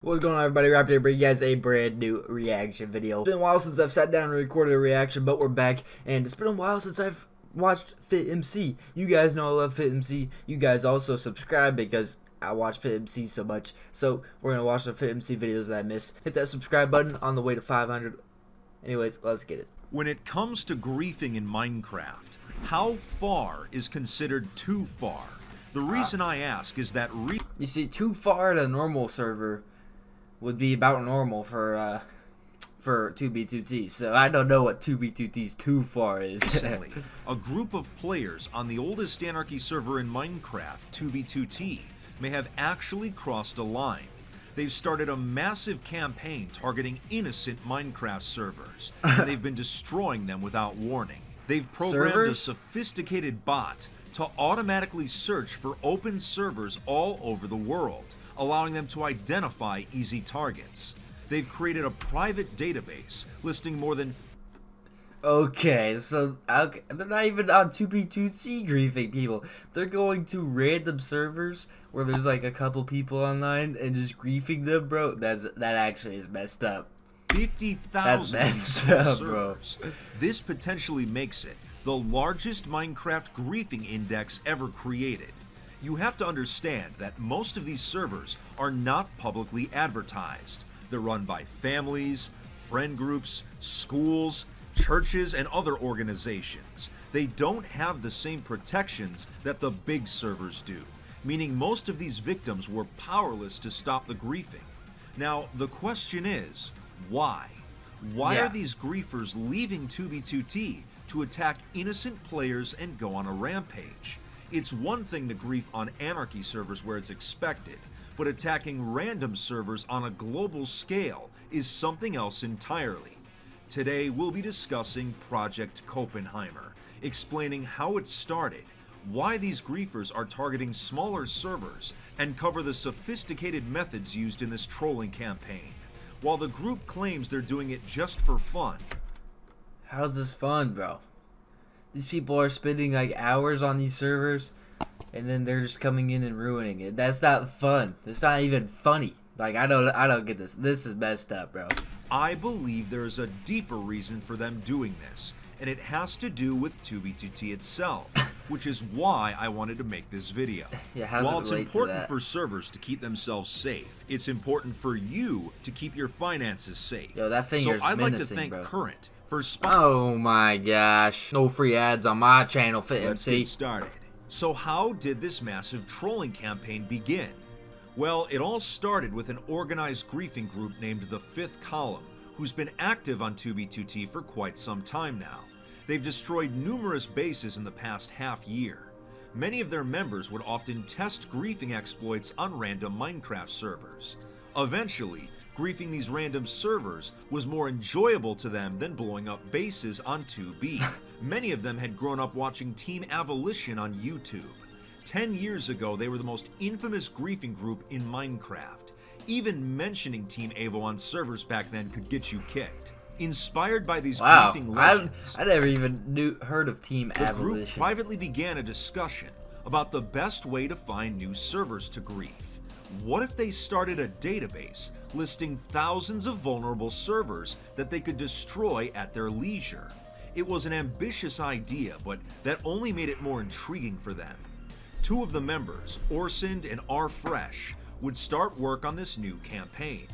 What's going on, everybody? Raptor here, bring you guys a brand new reaction video. It's been a while since I've sat down and recorded a reaction, but we're back, and it's been a while since I've watched fitmc. You guys know I love fitmc. You guys also subscribe because I watch fitmc so much. So we're gonna watch the fitmc videos that I missed. Hit that subscribe button on the way to 500. Anyways, let's get it. When it comes to griefing in Minecraft, how far is considered too far? The reason I ask is that you see, too far at a normal server would be about normal for 2B2T, so I don't know what 2B2T's too far is. recently, a group of players on the oldest Anarchy server in Minecraft, 2B2T, may have actually crossed a line. They've started a massive campaign targeting innocent Minecraft servers, and they've been destroying them without warning. They've programmed a sophisticated bot to automatically search for open servers all over the world, allowing them to identify easy targets. They've created a private database listing more than... Okay, so they're not even on 2B2C griefing people. They're going to random servers where there's like a couple people online and just griefing them, bro. That actually is messed up. 50,000 messed up, servers. Bro. This potentially makes it the largest Minecraft griefing index ever created. You have to understand that most of these servers are not publicly advertised. They're run by families, friend groups, schools, churches, and other organizations. They don't have the same protections that the big servers do, meaning most of these victims were powerless to stop the griefing. Now, the question is, why? Why are these griefers leaving 2B2T to attack innocent players and go on a rampage? It's one thing to grief on Anarchy servers where it's expected, but attacking random servers on a global scale is something else entirely. Today we'll be discussing Project Copenheimer, explaining how it started, why these griefers are targeting smaller servers, and cover the sophisticated methods used in this trolling campaign. While the group claims they're doing it just for fun. How's this fun, bro? These people are spending like hours on these servers, and then they're just coming in and ruining it. That's not fun. It's not even funny. Like, I don't get this. This is messed up, bro. I believe there is a deeper reason for them doing this, and it has to do with 2B2T itself, which is why I wanted to make this video. While it's important for servers to keep themselves safe, it's important for you to keep your finances safe. Yo, that finger's so I'd like to menacing, thank bro. Current for Oh my gosh. No free ads on my channel, fitmc. Let's get started. So how did this massive trolling campaign begin? Well, it all started with an organized griefing group named the Fifth Column, who's been active on 2B2T for quite some time now. They've destroyed numerous bases in the past half year. Many of their members would often test griefing exploits on random Minecraft servers. Eventually, griefing these random servers was more enjoyable to them than blowing up bases on 2B. Many of them had grown up watching Team Abolition on YouTube. 10 years ago, they were the most infamous griefing group in Minecraft. Even mentioning Team Avo on servers back then could get you kicked. Inspired by these griefing legends, I never even heard of Team Abolition. The group privately began a discussion about the best way to find new servers to grief. What if they started a database listing thousands of vulnerable servers that they could destroy at their leisure? It was an ambitious idea, but that only made it more intriguing for them. Two of the members, Forsen and Fresh, would start work on this new campaign.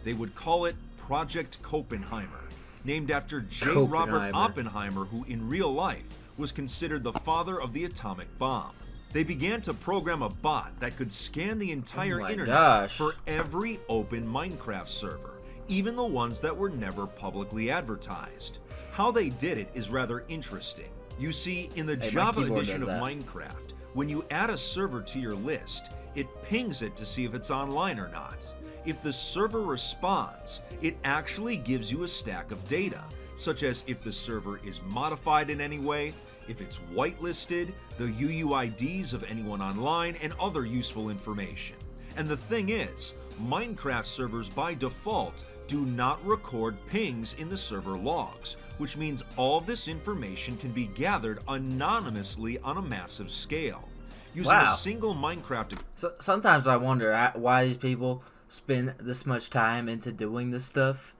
They would call it Project Copenheimer, named after J. Robert Oppenheimer, who in real life was considered the father of the atomic bomb. They began to program a bot that could scan the entire internet for every open Minecraft server, even the ones that were never publicly advertised. How they did it is rather interesting. You see, in the Java edition of Minecraft, when you add a server to your list, it pings it to see if it's online or not. If the server responds, it actually gives you a stack of data, such as if the server is modified in any way, if it's whitelisted, the UUIDs of anyone online, and other useful information. And the thing is, Minecraft servers by default do not record pings in the server logs, which means all of this information can be gathered anonymously on a massive scale. Using a single Minecraft... So, sometimes I wonder why these people spend this much time into doing this stuff,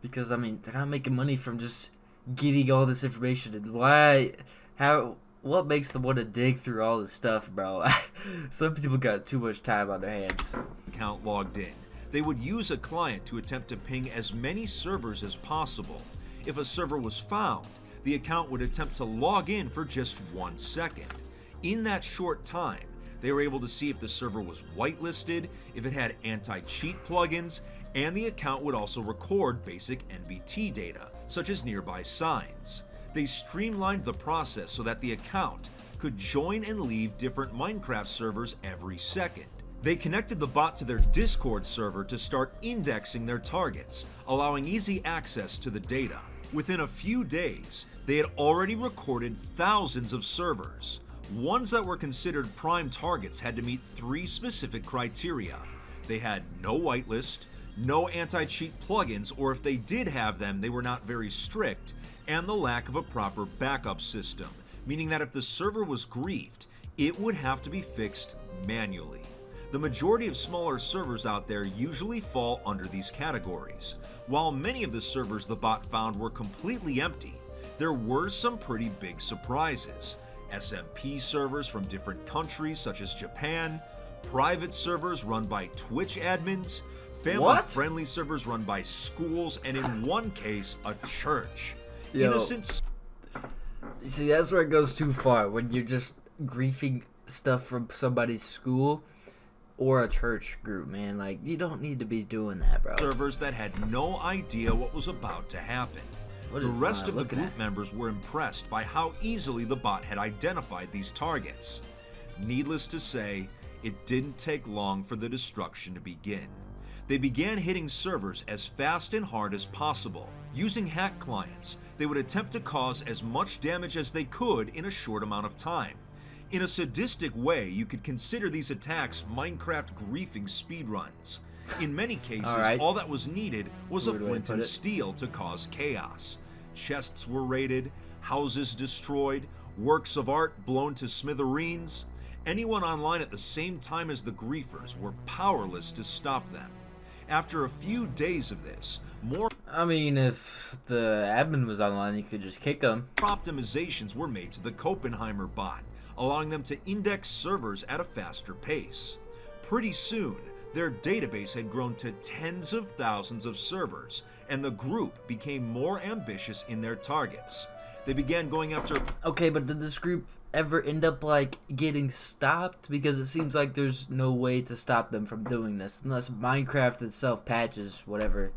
because I mean they're not making money from just getting all this information. And what makes them want to dig through all this stuff, bro? Some people got too much time on their hands. Account logged in. They would use a client to attempt to ping as many servers as possible. If a server was found, the account would attempt to log in for just 1 second. In that short time, they were able to see if the server was whitelisted, if it had anti-cheat plugins, and the account would also record basic NBT data, such as nearby signs. They streamlined the process so that the account could join and leave different Minecraft servers every second. They connected the bot to their Discord server to start indexing their targets, allowing easy access to the data. Within a few days, they had already recorded thousands of servers. Ones that were considered prime targets had to meet 3 specific criteria. They had no whitelist, no anti-cheat plugins, or if they did have them, they were not very strict, and the lack of a proper backup system, meaning that if the server was griefed, it would have to be fixed manually. The majority of smaller servers out there usually fall under these categories. While many of the servers the bot found were completely empty, there were some pretty big surprises. SMP servers from different countries such as Japan, private servers run by Twitch admins, family-friendly servers run by schools, and in one case, a church. Innocent. See, that's where it goes too far, when you're just griefing stuff from somebody's school or a church group, man. Like, you don't need to be doing that, bro. Servers that had no idea what was about to happen. The rest of the group members were impressed by how easily the bot had identified these targets. Needless to say, it didn't take long for the destruction to begin. They began hitting servers as fast and hard as possible. Using hack clients, they would attempt to cause as much damage as they could in a short amount of time. In a sadistic way, you could consider these attacks Minecraft griefing speedruns. In many cases, all that was needed was a flint and steel to cause chaos. Chests were raided, houses destroyed, works of art blown to smithereens. Anyone online at the same time as the griefers were powerless to stop them. After a few days of this, I mean, if the admin was online, you could just kick them. Optimizations were made to the Copenhagen bot, allowing them to index servers at a faster pace. Pretty soon, their database had grown to tens of thousands of servers, and the group became more ambitious in their targets. They began going after... Okay, but did this group ever end up, like, getting stopped? Because it seems like there's no way to stop them from doing this, unless Minecraft itself patches whatever,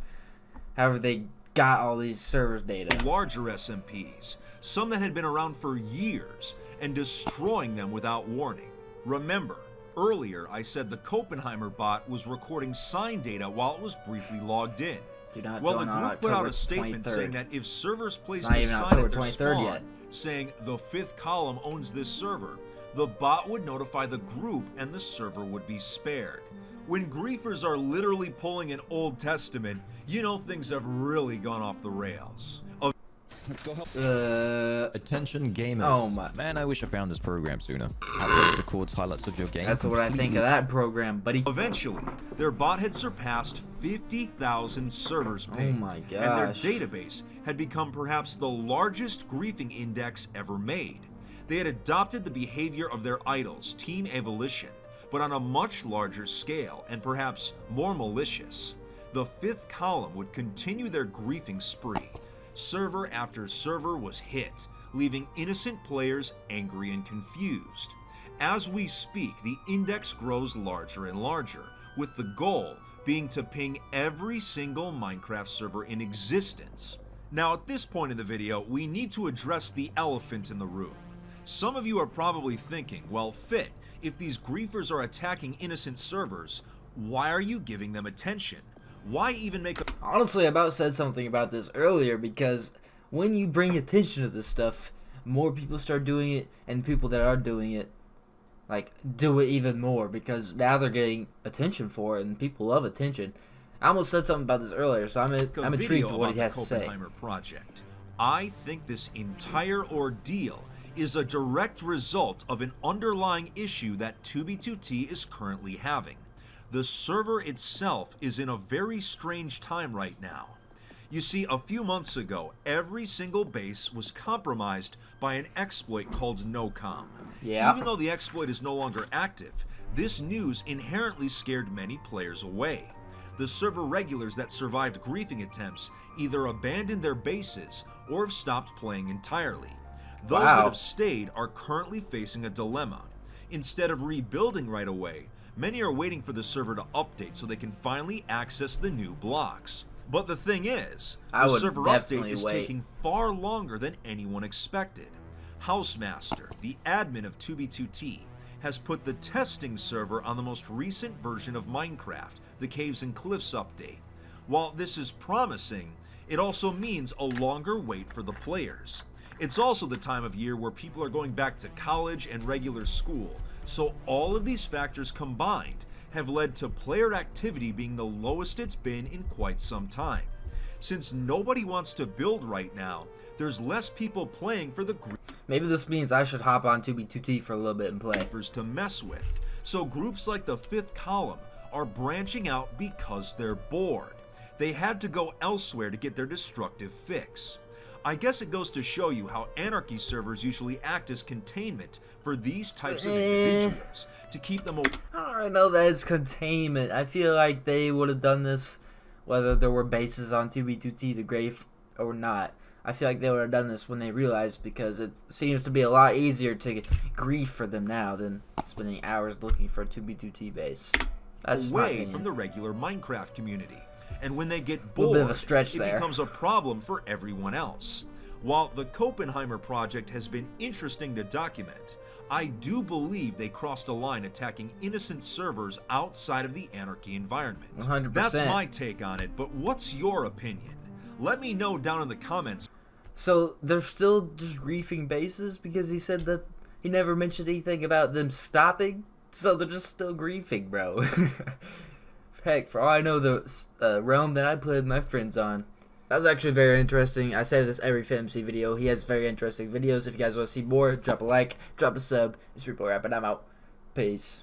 however they got all these servers data. Larger SMPs, some that had been around for years, and destroying them without warning. Remember, earlier I said the Copenhagen bot was recording sign data while it was briefly logged in. Well, the group put out a statement saying that if servers placed a sign at their spawn saying the 5th column owns this server, the bot would notify the group and the server would be spared. When griefers are literally pulling an Old Testament, you know things have really gone off the rails. Let's go help. Attention gamers. Oh my. Man, I wish I found this program sooner. Outpost records highlights of your game. That's what I think of that program, buddy. Eventually, their bot had surpassed 50,000 servers pinged. Oh my gosh. And their database had become perhaps the largest griefing index ever made. They had adopted the behavior of their idols, Team Evolution, but on a much larger scale and perhaps more malicious. The 5th column would continue their griefing spree. Server after server was hit, leaving innocent players angry and confused. As we speak, the index grows larger and larger, with the goal being to ping every single Minecraft server in existence. Now, at this point in the video, we need to address the elephant in the room. Some of you are probably thinking, well, Fit, if these griefers are attacking innocent servers, why are you giving them attention? Why even make a... Honestly, I about said something about this earlier, because when you bring attention to this stuff, more people start doing it, and people that are doing it, like, do it even more, because now they're getting attention for it, and people love attention. I almost said something about this earlier, so I'm intrigued to what he has to say. Project. I think this entire ordeal is a direct result of an underlying issue that 2B2T is currently having. the server itself is in a very strange time right now. You see, a few months ago, every single base was compromised by an exploit called NoCom. Yeah. Even though the exploit is no longer active, this news inherently scared many players away. The server regulars that survived griefing attempts either abandoned their bases or have stopped playing entirely. Those that have stayed are currently facing a dilemma. Instead of rebuilding right away, many are waiting for the server to update so they can finally access the new blocks. But the thing is, the server update is taking far longer than anyone expected. Housemaster, the admin of 2b2t, has put the testing server on the most recent version of Minecraft, the Caves and Cliffs update. While this is promising, it also means a longer wait for the players. It's also the time of year where people are going back to college and regular school, so all of these factors combined have led to player activity being the lowest it's been in quite some time. Since nobody wants to build right now, there's less people playing for the Maybe this means I should hop on 2b2t for a little bit and play. To mess with. So groups like the Fifth Column are branching out because they're bored. They had to go elsewhere to get their destructive fix. I guess it goes to show you how anarchy servers usually act as containment for these types of individuals to keep them away. I don't know that it's containment. I feel like they would have done this whether there were bases on 2b2t to grief or not. I feel like they would have done this when they realized, because it seems to be a lot easier to grief for them now than spending hours looking for a 2b2t base. That's away from the regular Minecraft community. And when they get bored, a bit of a stretch it becomes a problem for everyone else. While the Copenheimer project has been interesting to document, I do believe they crossed a line attacking innocent servers outside of the anarchy environment. 100%. That's my take on it, but what's your opinion? Let me know down in the comments. So they're still just griefing bases because he said that he never mentioned anything about them stopping? So they're just still griefing, bro. Heck, for all I know, the realm that I played my friends on. That was actually very interesting. I say this every fitmc video. He has very interesting videos. If you guys want to see more, drop a like, drop a sub. It's Reaper Rap, and I'm out. Peace.